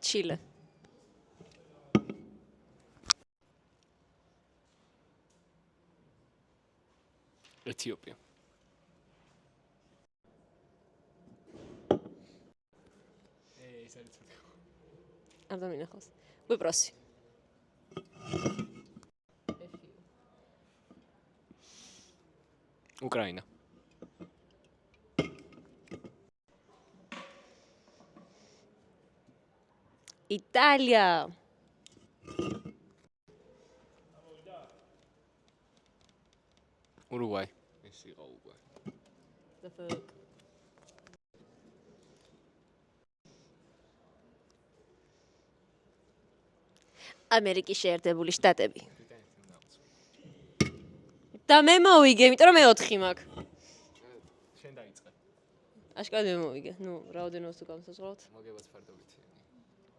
ჩილე. ეთიოპია. ეს არის ცოტა. არ დამინახავს. კვიპროსი. უკრაინა. იტალია. ურუგვაი. ეს იყო უკვე. The fuck. ამერიკის შეერთებული შტატები. და მე მოვიგე, იმიტომ რომ მე 4 მაქვს. შენ დაიწყე. აშკარად მე მოვიგე. ნუ, რაოდენობას თუ განსაზღვრავთ. მოგებაც ფარდობითი.